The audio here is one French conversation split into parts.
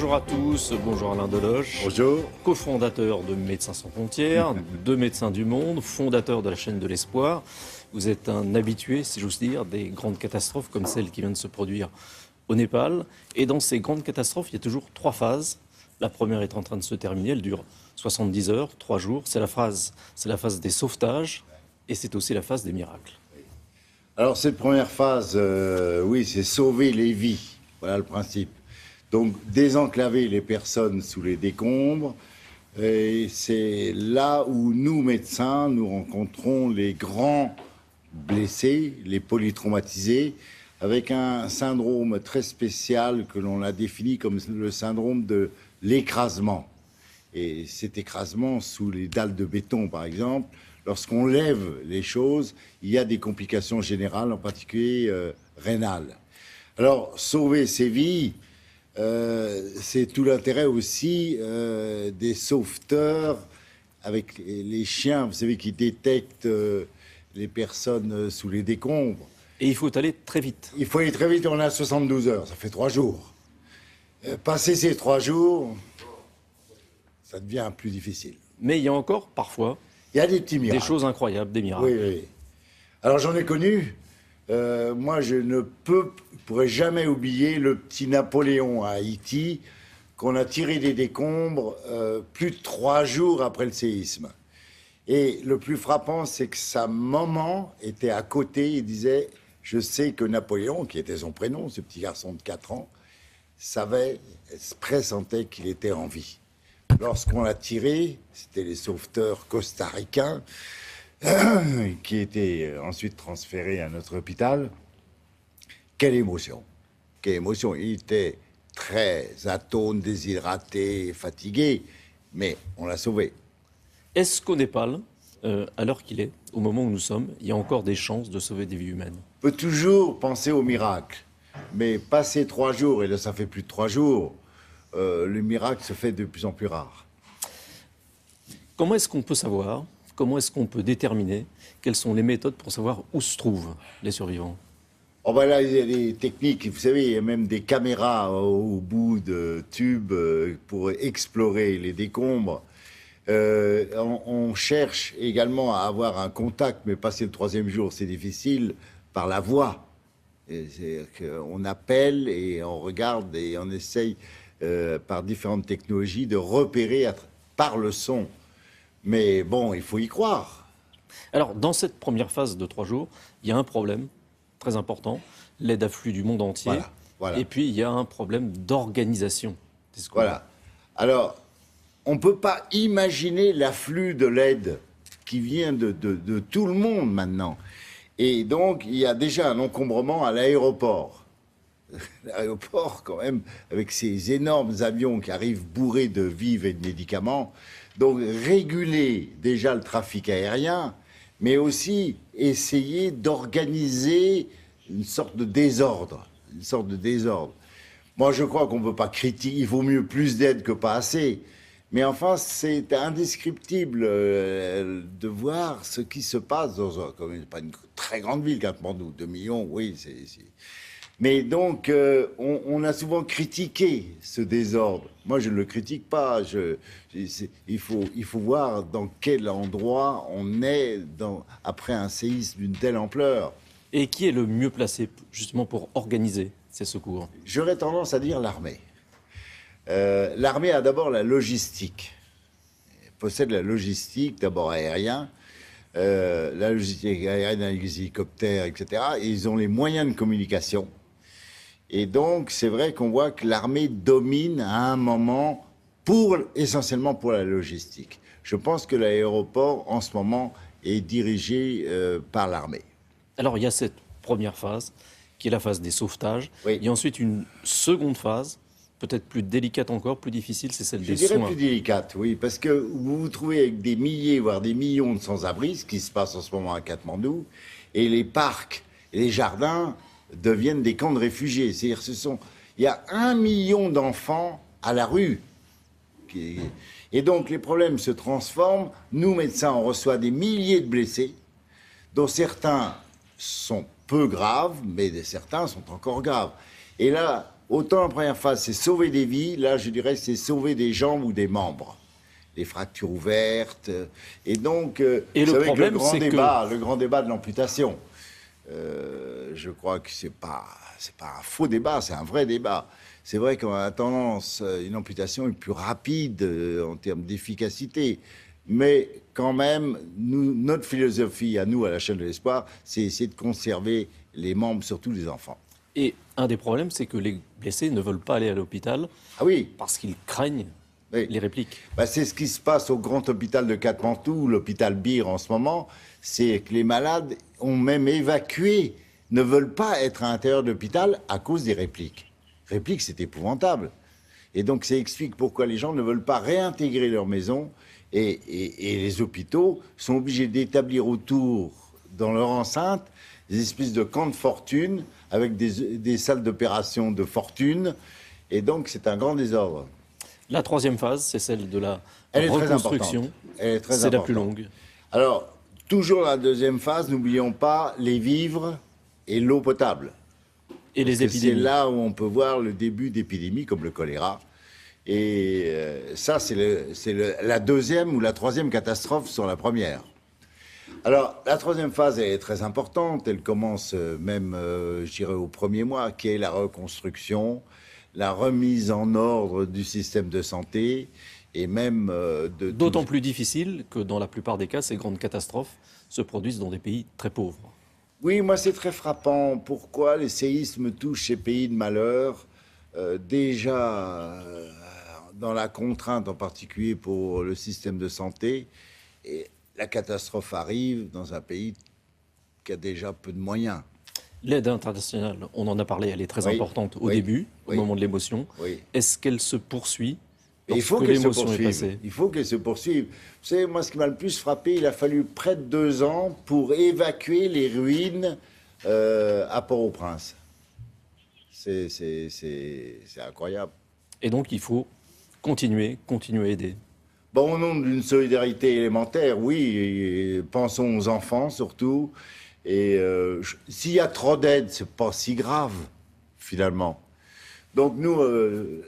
Bonjour à tous, bonjour Alain Deloche. Bonjour. Cofondateur de Médecins sans frontières, de Médecins du Monde, fondateur de la chaîne de l'espoir. Vous êtes un habitué, si j'ose dire, des grandes catastrophes comme celle qui vient de se produire au Népal. Et dans ces grandes catastrophes, il y a toujours 3 phases. La première est en train de se terminer, elle dure 70 heures, 3 jours. C'est la phase des sauvetages et c'est aussi la phase des miracles. Alors cette première phase, oui, c'est sauver les vies. Voilà le principe. Donc désenclaver les personnes sous les décombres. Et c'est là où nous, médecins, nous rencontrons les grands blessés, les polytraumatisés, avec un syndrome très spécial que l'on a défini comme le syndrome de l'écrasement. Et cet écrasement sous les dalles de béton, par exemple, lorsqu'on lève les choses, il y a des complications générales, en particulier rénales. Alors, sauver ces vies, c'est tout l'intérêt aussi des sauveteurs avec les chiens, vous savez, qui détectent les personnes sous les décombres. Et il faut aller très vite. Il faut aller très vite, on a 72 heures, ça fait 3 jours. Passer ces 3 jours, ça devient plus difficile. Mais il y a encore, parfois, il y a des petits miracles. Des choses incroyables, des miracles. Oui, oui. Alors j'en ai connu. Moi, je ne pourrais jamais oublier le petit Napoléon à Haïti qu'on a tiré des décombres plus de 3 jours après le séisme. Et le plus frappant, c'est que sa maman était à côté. Il disait, je sais que Napoléon, qui était son prénom, ce petit garçon de 4 ans, pressentait qu'il était en vie. Lorsqu'on l'a tiré, c'était les sauveteurs costaricains qui étaient ensuite transférés à notre hôpital. Quelle émotion! Quelle émotion! Il était très atone, déshydraté, fatigué, mais on l'a sauvé. Est-ce qu'au Népal, à l'heure qu'il est, au moment où nous sommes, il y a encore des chances de sauver des vies humaines? On peut toujours penser au miracle, mais passer 3 jours, et là ça fait plus de 3 jours, le miracle se fait de plus en plus rare. Comment est-ce qu'on peut savoir, comment est-ce qu'on peut déterminer quelles sont les méthodes pour savoir où se trouvent les survivants? Oh ben là, il y a des techniques, vous savez, il y a même des caméras au bout de tubes pour explorer les décombres. On cherche également à avoir un contact, mais passer le 3e jour, c'est difficile, par la voix. C'est-à-dire qu'on appelle et on regarde et on essaye, par différentes technologies, de repérer par le son. Mais bon, il faut y croire. Alors, dans cette première phase de 3 jours, il y a un problème très important, l'aide afflue du monde entier. Voilà. Et puis, il y a un problème d'organisation. Voilà. Alors, on ne peut pas imaginer l'afflux de l'aide qui vient de tout le monde maintenant. Et donc, il y a déjà un encombrement à l'aéroport. L'aéroport, quand même, avec ces énormes avions qui arrivent bourrés de vivres et de médicaments. Donc, réguler déjà le trafic aérien, mais aussi essayer d'organiser une sorte de désordre. Moi, je crois qu'on ne peut pas critiquer. Il vaut mieux plus d'aide que pas assez. Mais enfin, c'est indescriptible de voir ce qui se passe dans pas une très grande ville, Katmandou, 2 millions, oui, c'est... Mais donc, on a souvent critiqué ce désordre. Moi, je ne le critique pas. Il faut voir dans quel endroit on est après un séisme d'une telle ampleur. Et qui est le mieux placé, justement, pour organiser ces secours? J'aurais tendance à dire l'armée. L'armée a d'abord la logistique. Elle possède la logistique, d'abord aérien, la logistique aérienne avec les hélicoptères, etc. Et ils ont les moyens de communication. Et donc, c'est vrai qu'on voit que l'armée domine à un moment, essentiellement pour la logistique. Je pense que l'aéroport, en ce moment, est dirigé par l'armée. Alors, il y a cette première phase, qui est la phase des sauvetages. Oui. Il y a ensuite une seconde phase, peut-être plus délicate encore, plus difficile, c'est celle des soins. Je dirais plus délicate, oui, parce que vous vous trouvez avec des milliers, voire des millions de sans-abri, ce qui se passe en ce moment à Katmandou, et les parcs et les jardins deviennent des camps de réfugiés. C'est-à-dire, il y a 1 million d'enfants à la rue. Et donc, les problèmes se transforment. Nous, médecins, on reçoit des milliers de blessés, dont certains sont peu graves, mais certains sont encore graves. Et là, Autant la première phase, c'est sauver des vies, là, je dirais, c'est sauver des jambes ou des membres. Les fractures ouvertes. Et donc, Et le problème, c'est le grand débat de l'amputation. Je crois que c'est pas un faux débat, c'est un vrai débat. C'est vrai qu'on a tendance, une amputation est plus rapide en termes d'efficacité. Mais quand même, notre philosophie à nous, à la chaîne de l'espoir, c'est essayer de conserver les membres, surtout les enfants. Et un des problèmes, c'est que les blessés ne veulent pas aller à l'hôpital parce qu'ils craignent les répliques. C'est ce qui se passe au grand hôpital de Katmandou, l'hôpital Bir en ce moment. C'est que les malades ont même évacué, ne veulent pas être à l'intérieur de l'hôpital à cause des répliques. Répliques, c'est épouvantable. Et donc, ça explique pourquoi les gens ne veulent pas réintégrer leur maison. Et les hôpitaux sont obligés d'établir autour, dans leur enceinte, des espèces de camps de fortune avec des salles d'opération de fortune. Et donc, c'est un grand désordre. La troisième phase, c'est celle de la reconstruction. C'est la plus longue. Alors, toujours la deuxième phase, n'oublions pas les vivres et l'eau potable. Et les épidémies. C'est là où on peut voir le début d'épidémies comme le choléra. Et ça, c'est la deuxième ou la troisième catastrophe sur la première. Alors, la troisième phase est très importante. Elle commence même, je dirais, au premier mois, qui est la reconstruction, la remise en ordre du système de santé, et même d'autant plus difficile que dans la plupart des cas, ces grandes catastrophes se produisent dans des pays très pauvres. Oui, moi, c'est très frappant. Pourquoi les séismes touchent ces pays de malheur déjà dans la contrainte, en particulier pour le système de santé, et la catastrophe arrive dans un pays qui a déjà peu de moyens. L'aide internationale, on en a parlé, elle est très importante au début, au moment de l'émotion. Est-ce qu'elle se poursuit il faut qu'elle se poursuive. Il faut qu'elle se poursuive. Vous savez, moi, ce qui m'a le plus frappé, il a fallu près de 2 ans pour évacuer les ruines à Port-au-Prince. C'est incroyable. Et donc, il faut continuer à aider. Bon, au nom d'une solidarité élémentaire, oui, et pensons aux enfants surtout. Et s'il y a trop d'aide, c'est pas si grave, finalement. Donc nous,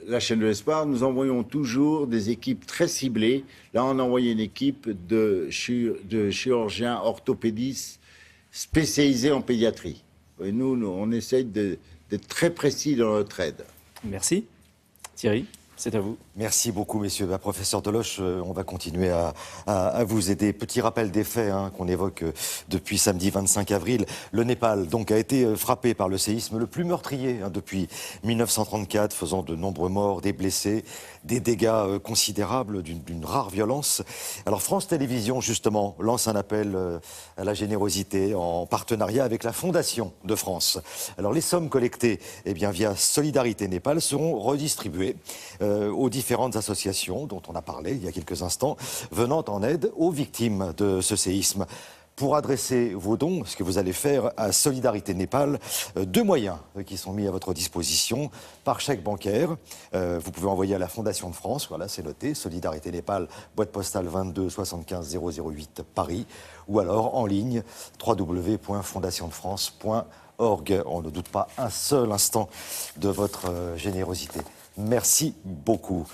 la chaîne de l'espoir, nous envoyons toujours des équipes très ciblées. Là, on a envoyé une équipe de chirurgiens orthopédistes spécialisés en pédiatrie. Et nous, on essaye d'être très précis dans notre aide. Merci. Thierry, c'est à vous. Merci beaucoup, messieurs. Professeur Deloche, on va continuer à vous aider. Petit rappel des faits qu'on évoque depuis samedi 25 avril. Le Népal donc, a été frappé par le séisme le plus meurtrier depuis 1934, faisant de nombreux morts, des blessés, des dégâts considérables d'une rare violence. Alors France Télévisions, justement, lance un appel à la générosité en partenariat avec la Fondation de France. Alors les sommes collectées via Solidarité Népal seront redistribuées aux différentes associations dont on a parlé il y a quelques instants, venant en aide aux victimes de ce séisme. Pour adresser vos dons, ce que vous allez faire à Solidarité Népal, 2 moyens qui sont mis à votre disposition par chèque bancaire. Vous pouvez envoyer à la Fondation de France, voilà, c'est noté, Solidarité Népal, boîte postale 22 75 008 Paris, ou alors en ligne www.fondationdefrance.org. On ne doute pas un seul instant de votre générosité. Merci beaucoup.